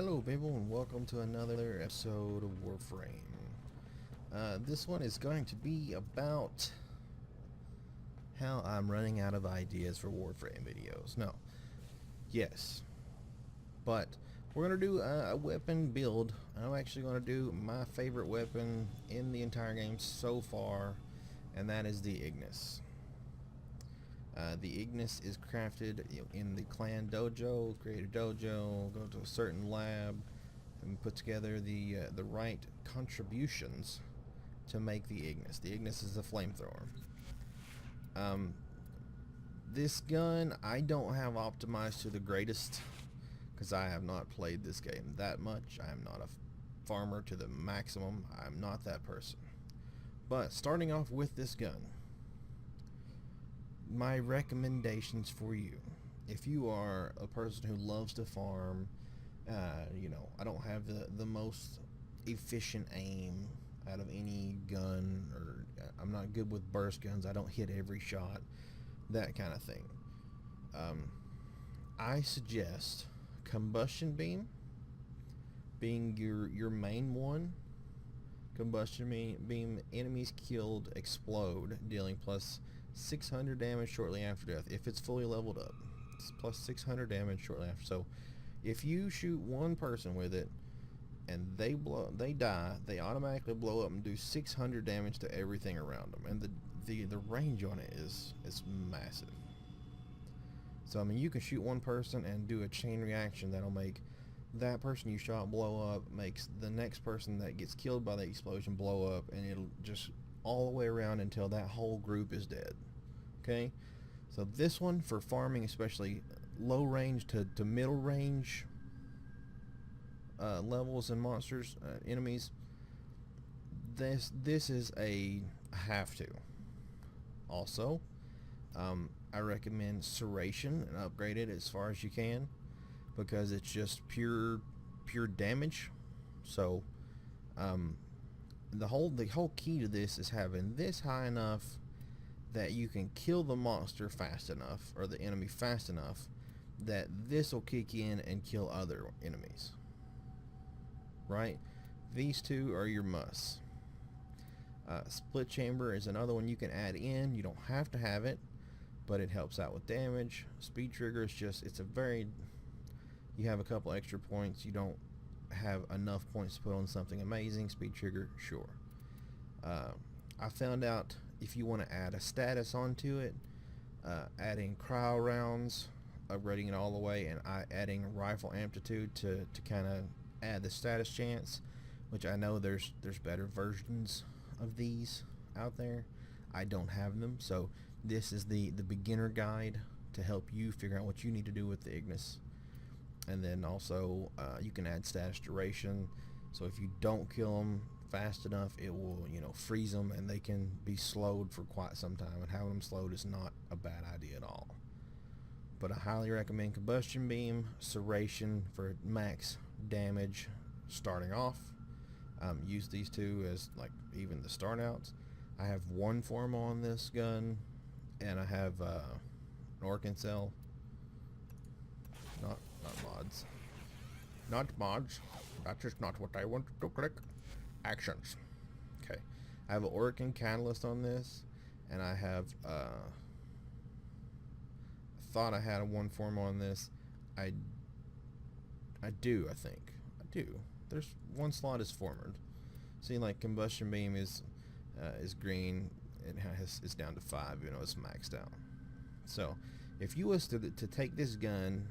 Hello people and welcome to another episode of Warframe. This one is going to be about how I'm running out of ideas for Warframe videos. No. Yes. But we're going to do a weapon build. I'm actually going to do my favorite weapon in the entire game so far, and that is the Ignis. The Ignis is crafted in the clan dojo, create a dojo, go to a certain lab, and put together the right contributions to make the Ignis. The Ignis is a flamethrower. This gun I don't have optimized to the greatest because I have not played this game that much. I am not a farmer to the maximum. I'm not that person. But starting off with this gun, my recommendations for you, if you are a person who loves to farm, I don't have the most efficient aim out of any gun, or I'm not good with burst guns, I don't hit every shot, that kind of thing. I suggest combustion beam being your main one. Combustion beam, enemies killed explode, dealing plus 600 damage shortly after death. If it's fully leveled up, it's plus 600 damage shortly after. So if you shoot one person with it and they die, they automatically blow up and do 600 damage to everything around them. And the range on it is massive. So I mean, you can shoot one person and do a chain reaction that'll make that person you shot blow up, makes the next person that gets killed by the explosion blow up, and it'll just all the way around until that whole group is dead. Okay, so this one for farming, especially low range to middle range levels and monsters, enemies, this is a have to. Also, I recommend Serration and upgrade it as far as you can, because it's just pure damage. So the whole key to this is having this high enough that you can kill the monster fast enough, or the enemy fast enough, that this will kick in and kill other enemies. Right? These two are your musts. Split chamber is another one you can add in. You don't have to have it, but it helps out with damage. Speed trigger is just, you have a couple extra points. You don't have enough points to put on something amazing. Speed trigger, sure. I found out if you want to add a status onto it, adding cryo rounds, upgrading it all the way, and adding rifle amplitude to kind of add the status chance, which I know there's better versions of these out there. I don't have them, so this is the beginner guide to help you figure out what you need to do with the Ignis. And then also you can add status duration, so if you don't kill them fast enough, it will freeze them and they can be slowed for quite some time, and having them slowed is not a bad idea at all. But I highly recommend combustion beam, Serration for max damage starting off. Use these two as like even the start outs. I have one form on this gun, and I have an Orkin cell. Not mods. Not mods. That is not what I want to click. Actions. Okay. I have an Orkin catalyst on this, and I have thought I had a one form on this. I do, I think. I do. There's one slot is formed. See, like combustion beam is green. It's down to 5, it's maxed out. So if you was to take this gun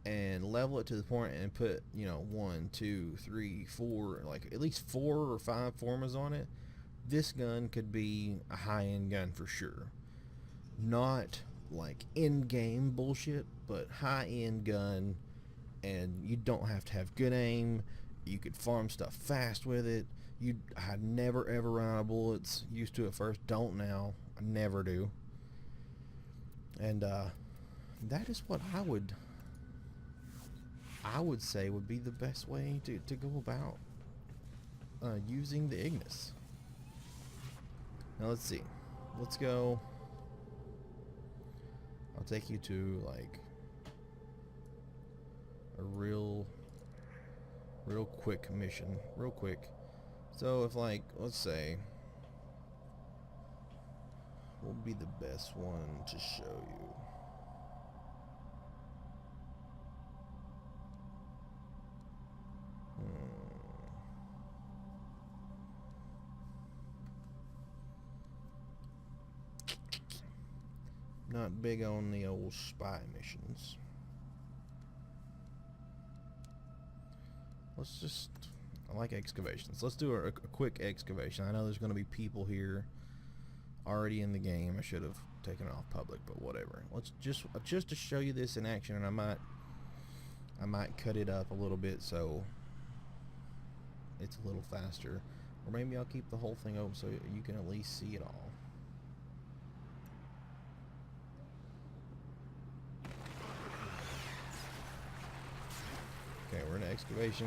and level it to the point and put 1, 2, 3, 4, like at least 4 or 5 formas on it, this gun could be a high-end gun for sure. Not like in-game bullshit, but high-end gun, and you don't have to have good aim. You could farm stuff fast with it. I never ever run out of bullets. Used to at first, don't now. I never do. And that is what I would say would be the best way to go about using the Ignis. Now let's see. Let's go. I'll take you to like a real real quick mission, real quick. So if, like, let's say, what would be the best one to show you? Not big on the old spy missions. Let's just, I like excavations. Let's do a quick excavation. I know there's going to be people here already in the game. I should have taken it off public, but whatever. Let's just to show you this in action, and I might cut it up a little bit so it's a little faster, or maybe I'll keep the whole thing open so you can at least see it all. Okay, we're in excavation.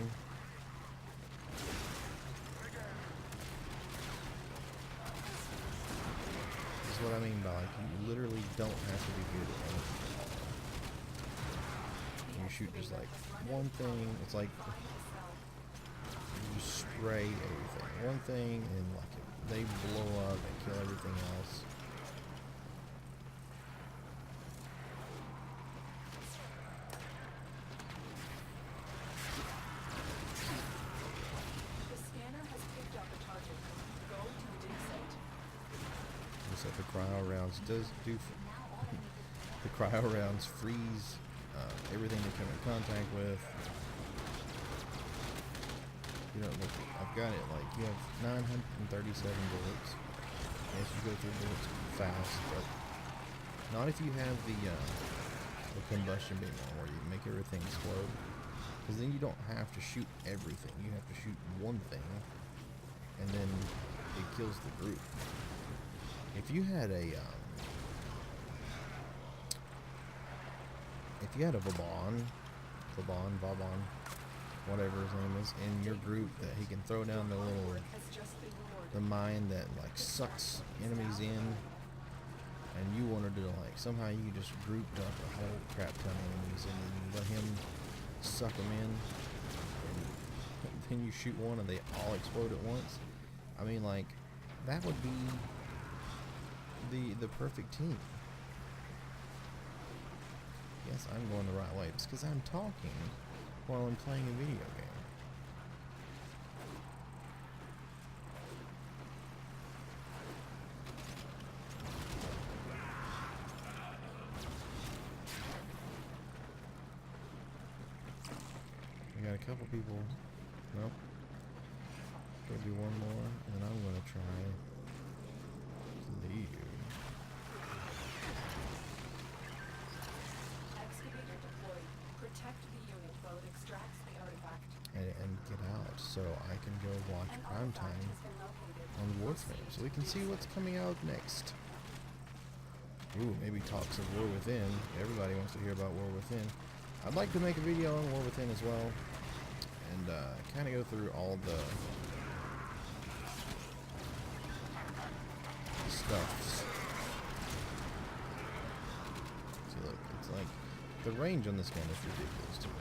This is what I mean by, like, you literally don't have to be good at anything. You shoot just like one thing. It's like you spray everything. One thing, and like they blow up and kill everything else. So the cryo rounds does do. The cryo rounds freeze everything they come in contact with. You know, look, I've got it. Like, you have 937 bullets. Yes, you go through bullets fast, but not if you have the combustion beam on, where you make everything explode. Because then you don't have to shoot everything. You have to shoot one thing, and then it kills the group. If you had a Vaughn, whatever his name is, in your group, that he can throw down the mine that like sucks enemies in, and you wanted to, like, somehow you just grouped up a whole crap ton of enemies and then you let him suck them in, and then you shoot one and they all explode at once. I mean, like, that would be the perfect team. Yes, I'm going the right way. It's because I'm talking while I'm playing a video game. We got a couple people. Nope. Gonna do one more, and then I'm gonna try to leave. And get out so I can go watch Primetime on Warframe so we can see what's coming out next. Ooh, maybe talks of War Within. Everybody wants to hear about War Within. I'd like to make a video on War Within as well, and kind of go through all the stuffs. See, look, it's like the range on this gun is ridiculous to me.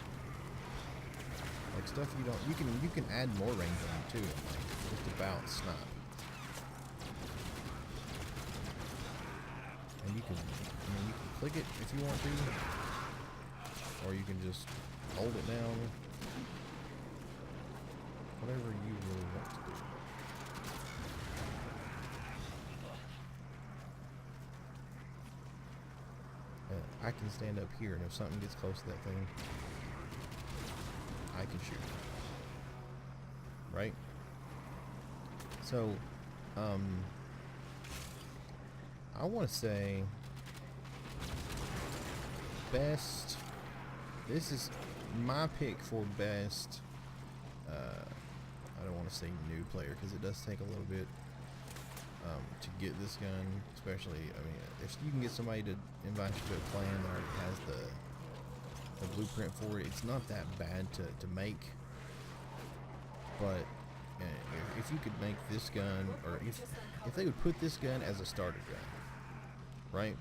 Like, stuff you don't, you can add more range on it too, like just about snap. And you can click it if you want to, or you can just hold it down. Whatever you really want to do. I can stand up here, and if something gets close to that thing, I can shoot. Right? So, I want to say best. This is my pick for best. I don't want to say new player, because it does take a little bit to get this gun. Especially, I mean, if you can get somebody to invite you to a clan that already has the blueprint for it, it's not that bad to make. But if you could make this gun, or if they would put this gun as a starter gun, right?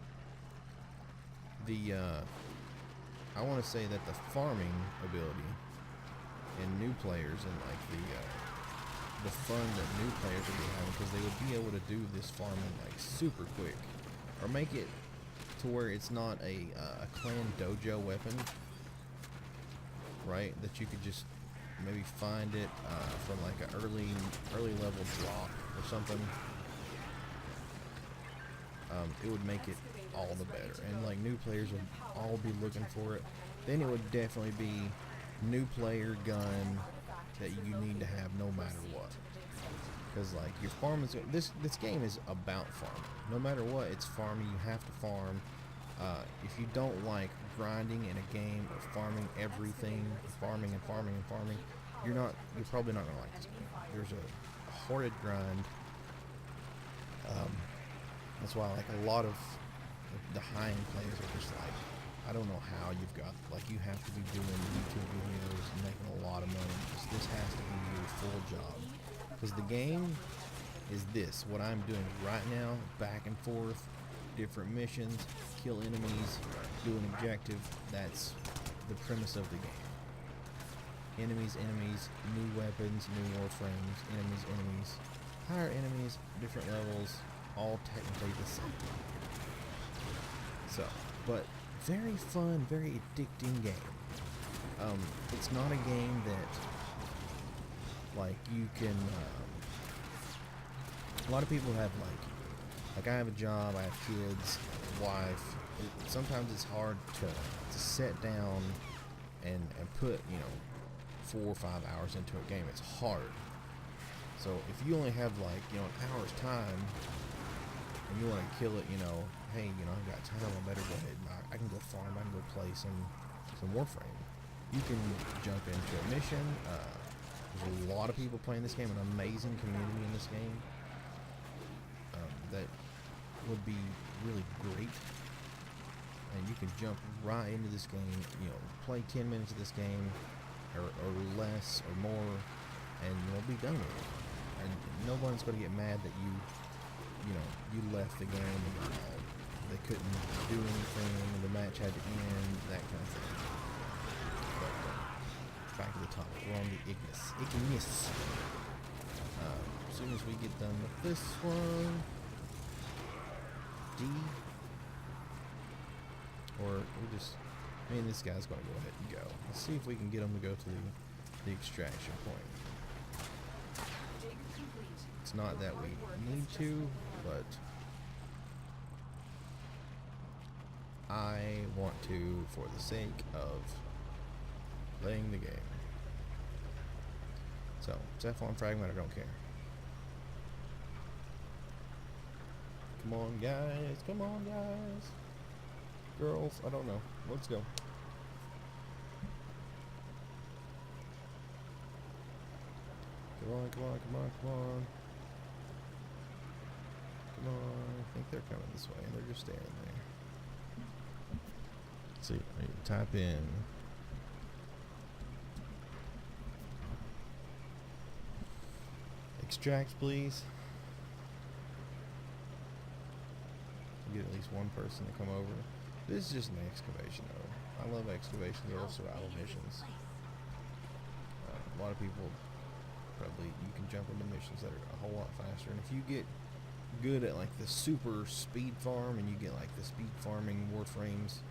I want to say that the farming ability and new players, and like the fun that new players would be having, because they would be able to do this farming like super quick, or make it to where it's not a clan dojo weapon, right? That you could just maybe find it from like an early level drop or something. It would make it all the better, and like new players would all be looking for it. Then it would definitely be new player gun that you need to have no matter what, because like your farm is this game is about farming. No matter what, it's farming. You have to farm. If you don't like grinding in a game or farming everything, farming, you're probably not gonna like this game. There's a horrid grind. That's why like a lot of the high-end players are just like, I don't know how you've got, like, you have to be doing YouTube videos and making a lot of money. This has to be your full job, because the game is this, what I'm doing right now, back and forth, different missions, kill enemies, do an objective. That's the premise of the game. Enemies, new weapons, new warframes, enemies, higher enemies, different levels, all technically the same. So, but very fun, very addicting game. It's not a game that, like, you can, a lot of people have, like I have a job, I have kids, a wife. Sometimes it's hard to sit down and put, 4 or 5 hours into a game. It's hard. So if you only have, like, an hour's time, and you want to kill it, hey, I've got time, I better go ahead and I can go farm, I can go play some Warframe. You can jump into a mission. There's a lot of people playing this game, an amazing community in this game. That would be really great. And you can jump right into this game, play 10 minutes of this game, or less, or more, and you'll be done with it. And no one's going to get mad that you left the game and they couldn't do anything, and the match had to end, that kind of thing. But back to the topic, we're on the Ignis. As soon as we get done with this one, D, or this guy's going to go ahead and go. Let's see if we can get him to go to the extraction point. It's not that we need to, but I want to for the sake of playing the game. So, Saffron Fragment, I don't care. Come on, guys. Come on, guys. Girls, I don't know. Let's go. Come on, come on, come on, come on. Come on. I think they're coming this way, and they're just standing there. Let's see. I need to type in. Extract, please. Get at least one person to come over. This is just an excavation, though. I love excavation. They're all survival missions. A lot of people you can jump into missions that are a whole lot faster. And if you get good at like the super speed farm, and you get like the speed farming Warframes,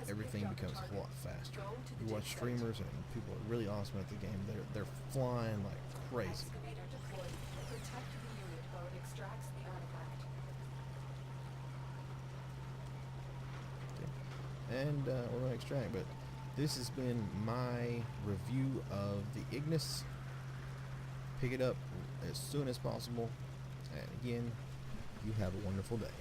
everything becomes a whole lot faster. You watch streamers and people are really awesome at the game. They're flying like crazy. And we're going to extract, but this has been my review of the Ignis. Pick it up as soon as possible, and again, you have a wonderful day.